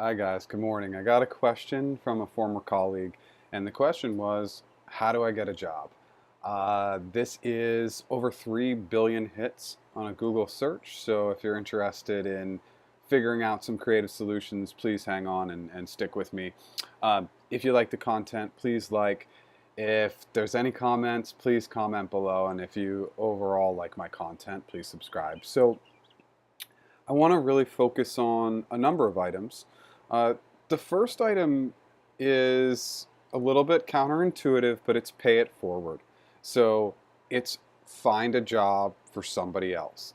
Hi guys, good morning. I got a question from a former colleague, and the question was, how do I get a job? This is over 3 billion hits on a Google search, so if you're interested in figuring out some creative solutions, please hang on and stick with me. If you like the content, please like. If there's any comments, please comment below, and if you overall like my content, please subscribe. So I want to really focus on a number of items. Uh, the first item is a little bit counterintuitive, but it's pay it forward. So it's find a job for somebody else.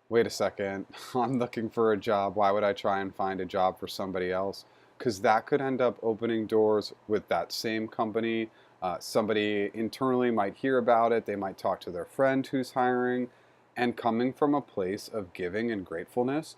Wait a second, I'm looking for a job. Why would I try and find a job for somebody else? Because that could end up opening doors with that same company. Somebody internally might hear about it. They might talk to their friend who's hiring. And coming from a place of giving and gratefulness,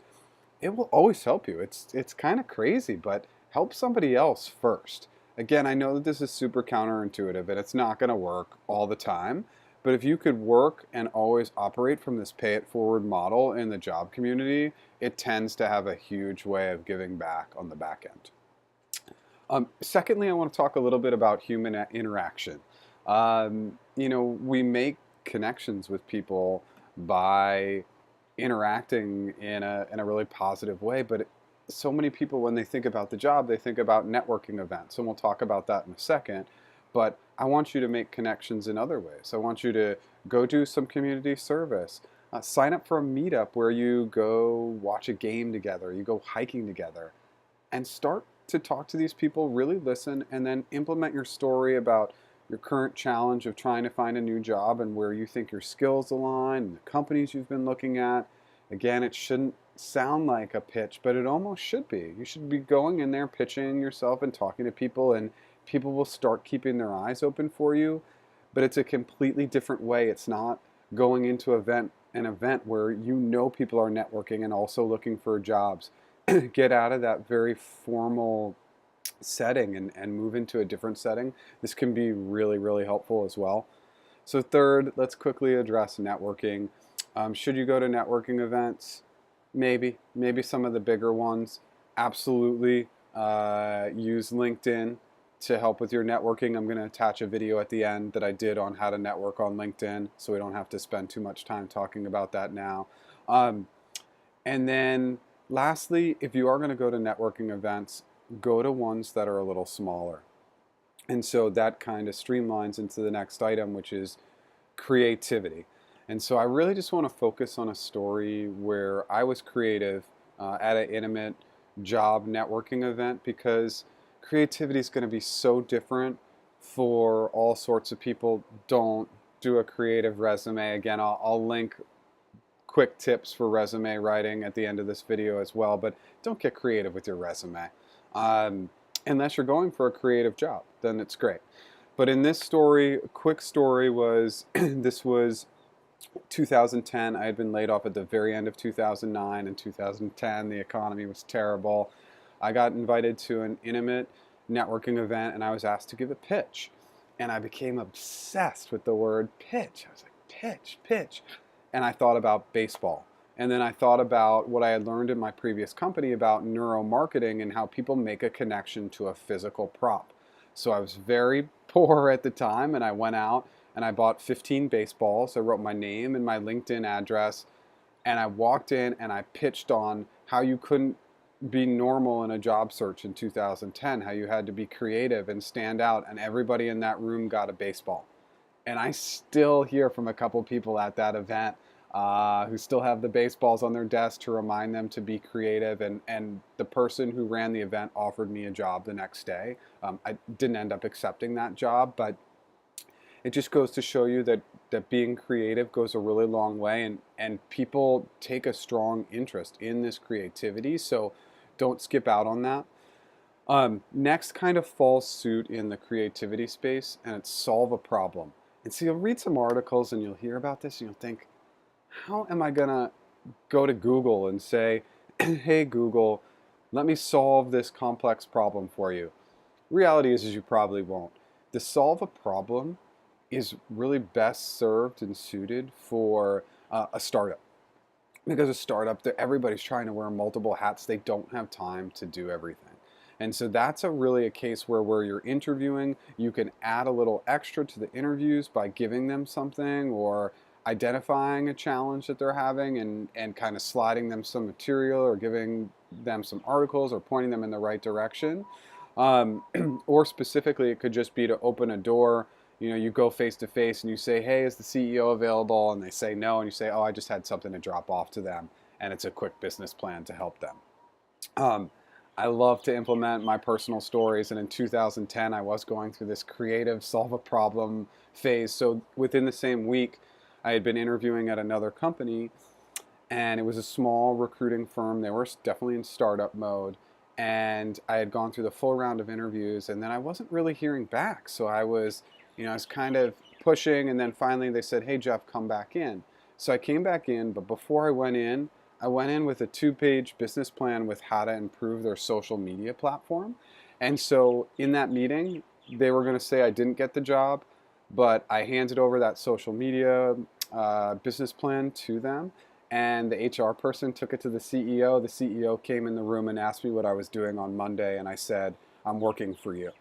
it will always help you. It's kind of crazy, but help somebody else first. Again, I know that this is super counterintuitive and it's not going to work all the time, but if you could work and always operate from this pay it forward model in the job community, it tends to have a huge way of giving back on the back end. Secondly, I want to talk a little bit about human interaction. We make connections with people by interacting in a really positive way, but so many people, when they think about the job, they think about networking events, and we'll talk about that in a second. But I want you to make connections in other ways. I want you to go do some community service. Sign up for a meetup where you go watch a game together, you go hiking together, and start to talk to these people, really listen, and then implement your story about your current challenge of trying to find a new job and where you think your skills align and the companies you've been looking at. Again, it shouldn't sound like a pitch, but it almost should be. You should be going in there, pitching yourself and talking to people, and people will start keeping their eyes open for you. But it's a completely different way. It's not going into an event where you know people are networking and also looking for jobs. Get out of that very formal setting and move into a different setting. This can be really, really helpful as well. So third, let's quickly address networking. Should you go to networking events? Maybe some of the bigger ones. Absolutely use LinkedIn to help with your networking. I'm going to attach a video at the end that I did on how to network on LinkedIn, so we don't have to spend too much time talking about that now. And then lastly, if you are going to go to networking events, go to ones that are a little smaller. And so that kind of streamlines into the next item, which is creativity. And so I really just want to focus on a story where I was creative at an intimate job networking event, because creativity is going to be so different for all sorts of people. Don't do a creative resume. Again, I'll link quick tips for resume writing at the end of this video as well, but don't get creative with your resume. Unless you're going for a creative job, then it's great. But in this story, a quick story was, this was 2010. I had been laid off at the very end of 2009 and 2010. The economy was terrible. I got invited to an intimate networking event and I was asked to give a pitch. And I became obsessed with the word pitch. I was like, pitch, pitch. And I thought about baseball. And then I thought about what I had learned in my previous company about neuromarketing and how people make a connection to a physical prop. So I was very poor at the time, and I went out and I bought 15 baseballs. I wrote my name and my LinkedIn address, and I walked in and I pitched on how you couldn't be normal in a job search in 2010, how you had to be creative and stand out, and everybody in that room got a baseball. And I still hear from a couple people at that event who still have the baseballs on their desk to remind them to be creative. And the person who ran the event offered me a job the next day. I didn't end up accepting that job, but it just goes to show you that being creative goes a really long way, and people take a strong interest in this creativity. So don't skip out on that. Next kind of falls suit in the creativity space, and it's solve a problem. And so you'll read some articles and you'll hear about this and you'll think, how am I going to go to Google and say, hey, Google, let me solve this complex problem for you? Reality is you probably won't. To solve a problem is really best served and suited for a startup. because a startup, everybody's trying to wear multiple hats. They don't have time to do everything. And so that's really a case where you're interviewing, you can add a little extra to the interviews by giving them something or identifying a challenge that they're having and kind of sliding them some material or giving them some articles or pointing them in the right direction. Um, or specifically, it could just be to open a door. You know, you go face to face and you say, "Hey, is the CEO available?" And they say no, and you say, "Oh, I just had something to drop off to them," and it's a quick business plan to help them. Um, I love to implement my personal stories, and in 2010, I was going through this creative solve a problem phase. So within the same week, I had been interviewing at another company, and it was a small recruiting firm. They were definitely in startup mode, and I had gone through the full round of interviews, and then I wasn't really hearing back. So I was kind of pushing, and then finally they said, "Hey, Jeff, come back in." So I came back in, but before I went in with a 2-page business plan with how to improve their social media platform. And so in that meeting, they were going to say I didn't get the job, but I handed over that social media business plan to them. And the HR person took it to the CEO. The CEO came in the room and asked me what I was doing on Monday. And I said, "I'm working for you."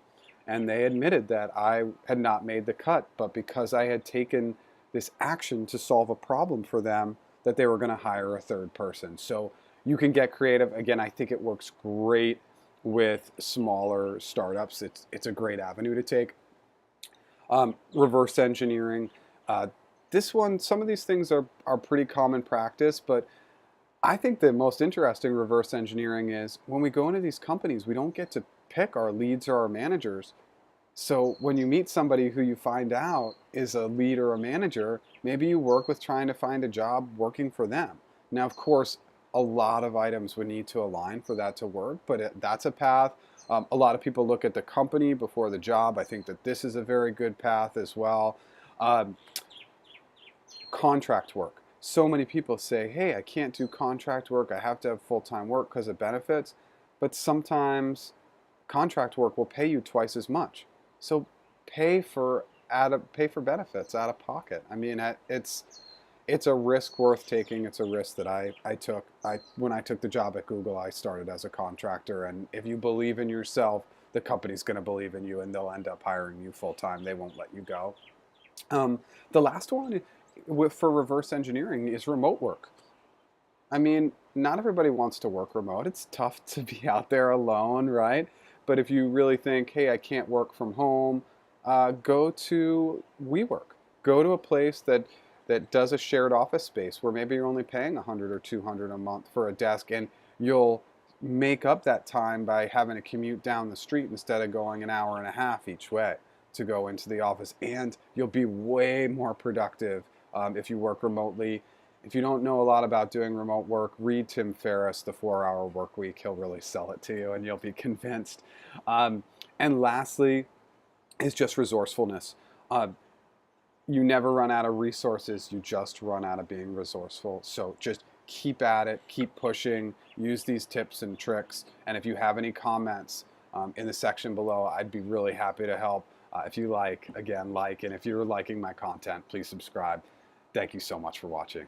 And they admitted that I had not made the cut, but because I had taken this action to solve a problem for them, that they were going to hire a third person. So you can get creative. Again, I think it works great with smaller startups. It's a great avenue to take. Reverse engineering. Uh, this one, some of these things are pretty common practice, but I think the most interesting reverse engineering is when we go into these companies, we don't get to pick our leads or our managers. So when you meet somebody who you find out is a lead or a manager, maybe you work with trying to find a job working for them. Now, of course, a lot of items would need to align for that to work, but that's a path. A lot of people look at the company before the job. I think that this is a very good path as well. Um, Contract work. So many people say, "Hey, I can't do contract work. I have to have full-time work because of benefits." But sometimes contract work will pay you twice as much. So pay for benefits out of pocket. I mean, it's a risk worth taking. It's a risk that I took. When I took the job at Google, I started as a contractor, and if you believe in yourself, the company's going to believe in you, and they'll end up hiring you full time. They won't let you go. The last one for reverse engineering is remote work. I mean, not everybody wants to work remote. It's tough to be out there alone, right? But if you really think, "Hey, I can't work from home," go to WeWork. Go to a place that does a shared office space where maybe you're only paying 100 or 200 a month for a desk, and you'll make up that time by having a commute down the street instead of going an hour and a half each way to go into the office, and you'll be way more productive if you work remotely. If you don't know a lot about doing remote work, read Tim Ferriss, The 4 Hour Work Week. He'll really sell it to you and you'll be convinced. And lastly is just resourcefulness. Uh, you never run out of resources, you just run out of being resourceful. So just keep at it, keep pushing, use these tips and tricks. And if you have any comments in the section below, I'd be really happy to help. If you like, again, and if you're liking my content, please subscribe. Thank you so much for watching.